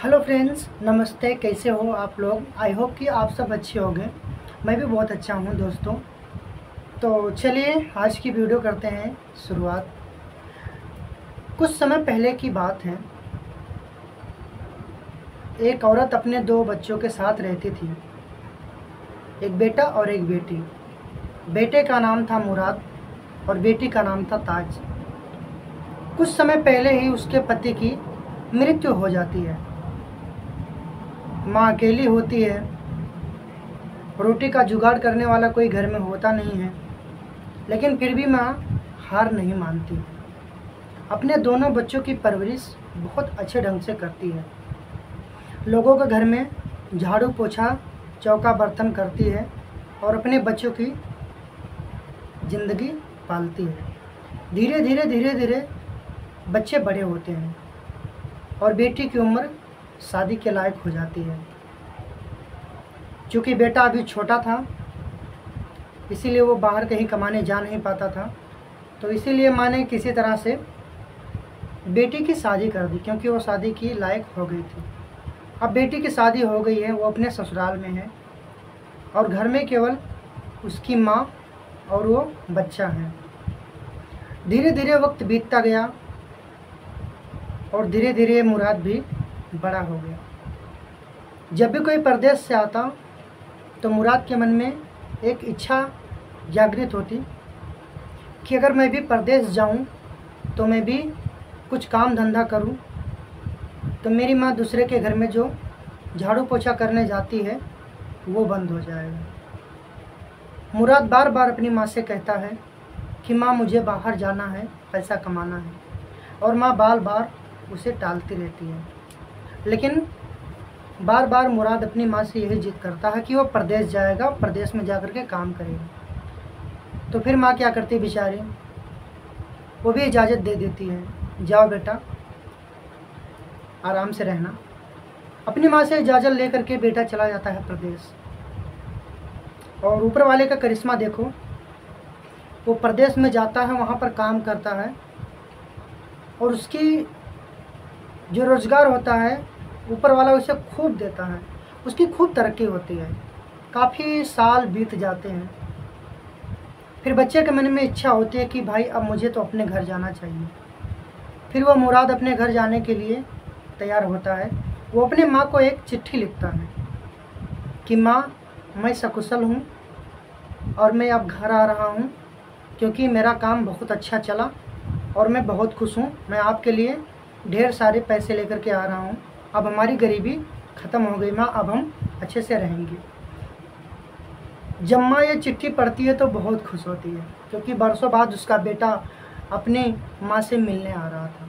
Hello friends, नमस्ते। कैसे हो आप लोग? आई होप कि आप सब अच्छे होंगे। मैं भी बहुत अच्छा हूँ दोस्तों। तो चलिए आज की वीडियो करते हैं शुरुआत। कुछ समय पहले की बात है। एक औरत अपने दो बच्चों के साथ रहती थी, एक बेटा और एक बेटी। बेटे का नाम था मुराद और बेटी का नाम था ताज। कुछ समय पहले ही उसके पति की मृत्यु हो जाती है। माँ अकेली होती है, रोटी का जुगाड़ करने वाला कोई घर में होता नहीं है, लेकिन फिर भी माँ हार नहीं मानती। अपने दोनों बच्चों की परवरिश बहुत अच्छे ढंग से करती है। लोगों के घर में झाड़ू पोछा चौका बर्तन करती है और अपने बच्चों की ज़िंदगी पालती है। धीरे धीरे बच्चे बड़े होते हैं और बेटी की उम्र शादी के लायक हो जाती है। चूँकि बेटा अभी छोटा था, इसीलिए वो बाहर कहीं कमाने जा नहीं पाता था, तो इसीलिए माँ ने किसी तरह से बेटी की शादी कर दी, क्योंकि वो शादी की लायक हो गई थी। अब बेटी की शादी हो गई है, वो अपने ससुराल में है और घर में केवल उसकी माँ और वो बच्चा है। धीरे धीरे वक्त बीतता गया और धीरे धीरे मुराद भी बड़ा हो गया। जब भी कोई परदेश से आता तो मुराद के मन में एक इच्छा जागृत होती कि अगर मैं भी परदेश जाऊं तो मैं भी कुछ काम धंधा करूं, तो मेरी माँ दूसरे के घर में जो झाड़ू पोछा करने जाती है वो बंद हो जाएगा। मुराद बार बार अपनी माँ से कहता है कि माँ मुझे बाहर जाना है, पैसा कमाना है, और माँ बार बार उसे टालती रहती है। लेकिन बार बार मुराद अपनी माँ से यही जिद करता है कि वो परदेश जाएगा, परदेश में जाकर के काम करेगा। तो फिर माँ क्या करती बेचारी, वो भी इजाज़त दे देती है, जाओ बेटा आराम से रहना। अपनी माँ से इजाज़त लेकर के बेटा चला जाता है प्रदेश। और ऊपर वाले का करिश्मा देखो, वो प्रदेश में जाता है, वहाँ पर काम करता है और उसकी जो रोज़गार होता है ऊपर वाला उसे खूब देता है, उसकी खूब तरक्की होती है। काफ़ी साल बीत जाते हैं। फिर बच्चे के मन में इच्छा होती है कि भाई अब मुझे तो अपने घर जाना चाहिए। फिर वो मुराद अपने घर जाने के लिए तैयार होता है। वो अपने माँ को एक चिट्ठी लिखता है कि माँ, मैं सकुशल हूँ और मैं अब घर आ रहा हूँ, क्योंकि मेरा काम बहुत अच्छा चला और मैं बहुत खुश हूँ। मैं आपके लिए ढेर सारे पैसे लेकर के आ रहा हूँ। अब हमारी गरीबी ख़त्म हो गई माँ, अब हम अच्छे से रहेंगे। जब माँ ये चिट्ठी पढ़ती है तो बहुत खुश होती है, क्योंकि बरसों बाद उसका बेटा अपने माँ से मिलने आ रहा था।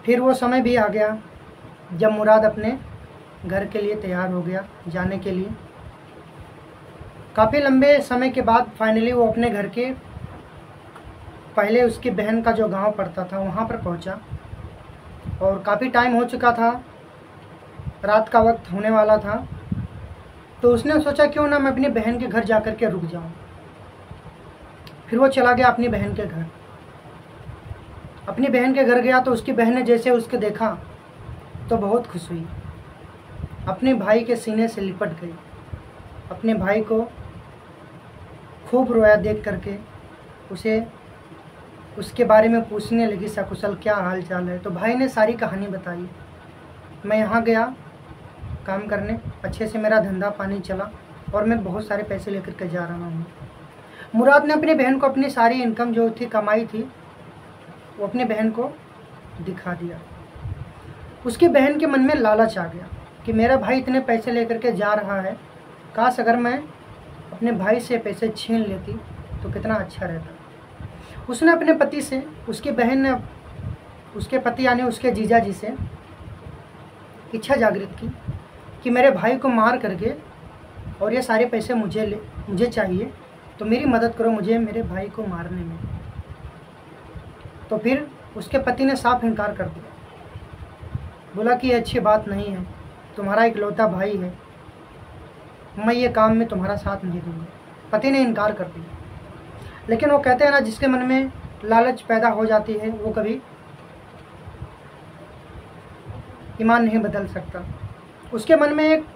फिर वो समय भी आ गया जब मुराद अपने घर के लिए तैयार हो गया जाने के लिए। काफ़ी लंबे समय के बाद फाइनली वो अपने घर के, पहले उसकी बहन का जो गांव पड़ता था वहाँ पर पहुँचा और काफ़ी टाइम हो चुका था, रात का वक्त होने वाला था। तो उसने सोचा क्यों ना मैं अपनी बहन के घर जा कर के रुक जाऊँ। फिर वो चला गया अपनी बहन के घर। अपनी बहन के घर गया तो उसकी बहन ने जैसे उसको देखा तो बहुत खुश हुई, अपने भाई के सीने से लिपट गई, अपने भाई को खूब रोया देख करके उसे उसके बारे में पूछने लगी, सकुशल क्या हाल चाल है। तो भाई ने सारी कहानी बताई, मैं यहाँ गया काम करने, अच्छे से मेरा धंधा पानी चला और मैं बहुत सारे पैसे लेकर के जा रहा हूँ। मुराद ने अपनी बहन को अपनी सारी इनकम जो थी, कमाई थी, वो अपने बहन को दिखा दिया। उसकी बहन के मन में लालच आ गया कि मेरा भाई इतने पैसे लेकर के जा रहा है, काश अगर मैं अपने भाई से पैसे छीन लेती तो कितना अच्छा रहता। उसने अपने पति से, उसकी बहन ने उसके पति यानी उसके जीजा जी से इच्छा जागृत की कि मेरे भाई को मार करके और ये सारे पैसे मुझे चाहिए, तो मेरी मदद करो मुझे मेरे भाई को मारने में। तो फिर उसके पति ने साफ इनकार कर दिया, बोला कि ये अच्छी बात नहीं है, तुम्हारा इकलौता भाई है, मैं ये काम में तुम्हारा साथ नहीं दूंगा। पति ने इनकार कर दिया। लेकिन वो कहते हैं ना, जिसके मन में लालच पैदा हो जाती है वो कभी ईमान नहीं बदल सकता। उसके मन में एक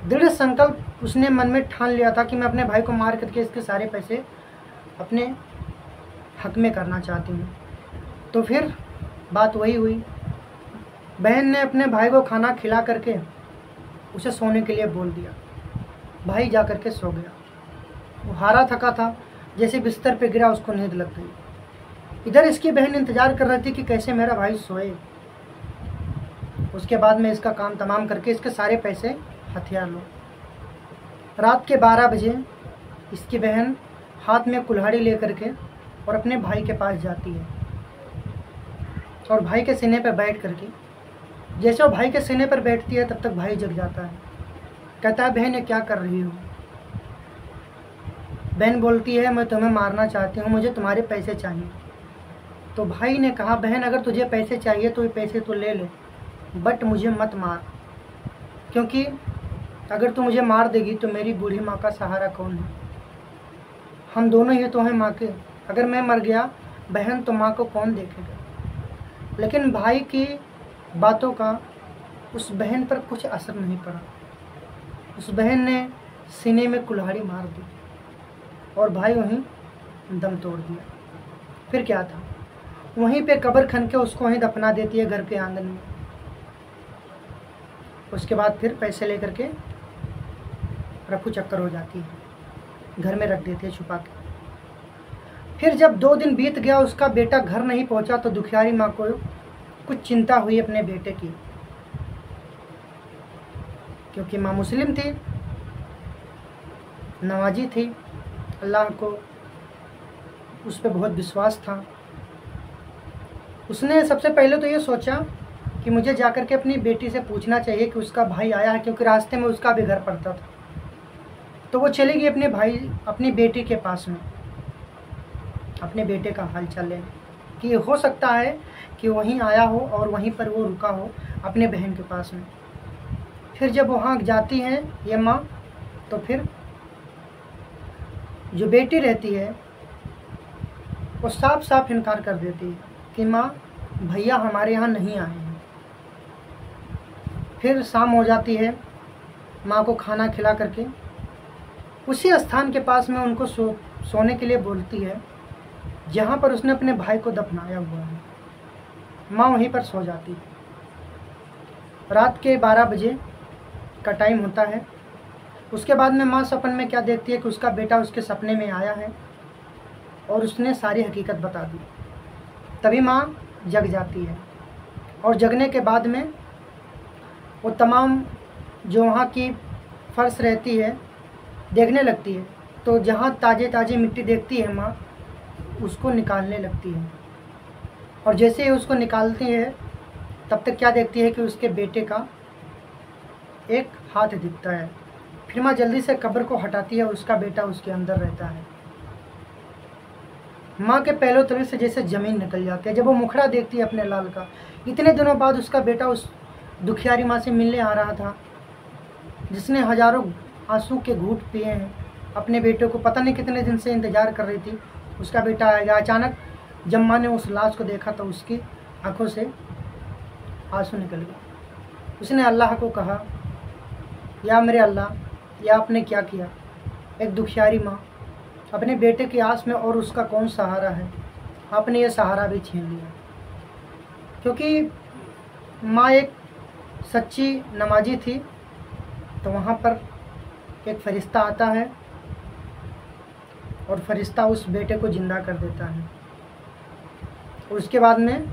दृढ़ संकल्प उसने मन में ठान लिया था कि मैं अपने भाई को मार करके इसके सारे पैसे अपने हक में करना चाहती हूँ। तो फिर बात वही हुई, बहन ने अपने भाई को खाना खिला करके उसे सोने के लिए बोल दिया। भाई जा कर के सो गया। वो हारा थका था, जैसे बिस्तर पे गिरा उसको नींद लग गई। इधर इसकी बहन इंतज़ार कर रही थी कि कैसे मेरा भाई सोए, उसके बाद में इसका काम तमाम करके इसके सारे पैसे हथियार लो। रात के 12 बजे इसकी बहन हाथ में कुल्हाड़ी ले करके और अपने भाई के पास जाती है और भाई के सीने पर बैठ करके, जैसे वो भाई के सीने पर बैठती है तब तक भाई जग जाता है। कहता है, बहन ये क्या कर रही हो? बहन बोलती है, मैं तुम्हें मारना चाहती हूँ, मुझे तुम्हारे पैसे चाहिए। तो भाई ने कहा, बहन अगर तुझे पैसे चाहिए तो ये पैसे तो ले ले, बट मुझे मत मार, क्योंकि अगर तू मुझे मार देगी तो मेरी बूढ़ी माँ का सहारा कौन है? हम दोनों ही तो हैं माँ के। अगर मैं मर गया बहन तो माँ को कौन देखेगा? लेकिन भाई की बातों का उस बहन पर कुछ असर नहीं पड़ा। उस बहन ने सीने में कुल्हाड़ी मार दी और भाई वहीं दम तोड़ दिया। फिर क्या था, वहीं पे कब्र खन के उसको वहीं दफना देती है घर के आंगन में। उसके बाद फिर पैसे लेकर के रफू चक्कर हो जाती है, घर में रख देती है छुपा के। फिर जब 2 दिन बीत गया, उसका बेटा घर नहीं पहुंचा, तो दुखियारी माँ को कुछ चिंता हुई अपने बेटे की, क्योंकि माँ मुस्लिम थी, नमाजी थी, अल्लाह को उस पर बहुत विश्वास था। उसने सबसे पहले तो ये सोचा कि मुझे जाकर के अपनी बेटी से पूछना चाहिए कि उसका भाई आया है, क्योंकि रास्ते में उसका भी घर पड़ता था। तो वो चली गई अपनी बेटी के पास में, अपने बेटे का हाल चाल लेने, कि हो सकता है कि वहीं आया हो और वहीं पर वो रुका हो अपने बहन के पास में। फिर जब वहाँ जाती हैं ये माँ, तो फिर जो बेटी रहती है वो साफ साफ इनकार कर देती है कि माँ भैया हमारे यहाँ नहीं आए हैं। फिर शाम हो जाती है, माँ को खाना खिला करके उसी स्थान के पास में उनको सोने के लिए बोलती है जहाँ पर उसने अपने भाई को दफनाया हुआ है। माँ वहीं पर सो जाती है। रात के 12 बजे का टाइम होता है। उसके बाद में माँ सपन में क्या देखती है कि उसका बेटा उसके सपने में आया है और उसने सारी हकीकत बता दी। तभी माँ जग जाती है और जगने के बाद में वो तमाम जो वहाँ की फर्श रहती है देखने लगती है। तो जहाँ ताज़े ताज़े मिट्टी देखती है माँ, उसको निकालने लगती है। और जैसे ही उसको निकालती है तब तक क्या देखती है कि उसके बेटे का एक हाथ दिखता है। फिर माँ जल्दी से कब्र को हटाती है, उसका बेटा उसके अंदर रहता है। माँ के पहलों तले से जैसे ज़मीन निकल जाती है जब वो मुखड़ा देखती है अपने लाल का। इतने दिनों बाद उसका बेटा उस दुखियारी माँ से मिलने आ रहा था, जिसने हज़ारों आंसू के घूंट पिए हैं। अपने बेटे को पता नहीं कितने दिन से इंतज़ार कर रही थी, उसका बेटा आएगा। अचानक जब माँ ने उस लाश को देखा तो उसकी आंखों से आंसू निकल गए। उसने अल्लाह को कहा, या मेरे अल्लाह, यह आपने क्या किया? एक दुखियारी माँ अपने बेटे की आस में, और उसका कौन सहारा है? आपने ये सहारा भी छीन लिया। क्योंकि माँ एक सच्ची नमाजी थी, तो वहाँ पर एक फरिश्ता आता है और फरिश्ता उस बेटे को ज़िंदा कर देता है। और उसके बाद में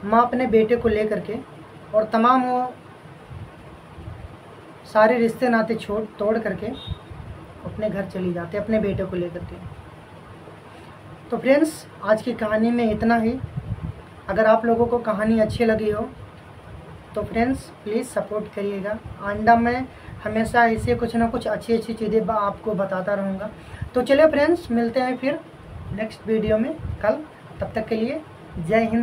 माँ अपने बेटे को ले करके और तमाम वो सारे रिश्ते नाते तोड़ करके अपने घर चली जाते, अपने बेटे को लेकर के। तो फ्रेंड्स, आज की कहानी में इतना ही। अगर आप लोगों को कहानी अच्छी लगी हो तो फ्रेंड्स प्लीज़ सपोर्ट करिएगा। आइंदा मैं हमेशा ऐसे कुछ ना कुछ अच्छी अच्छी चीज़ें आपको बताता रहूँगा। तो चलिए फ्रेंड्स, मिलते हैं फिर नेक्स्ट वीडियो में कल। तब तक के लिए जय हिंद।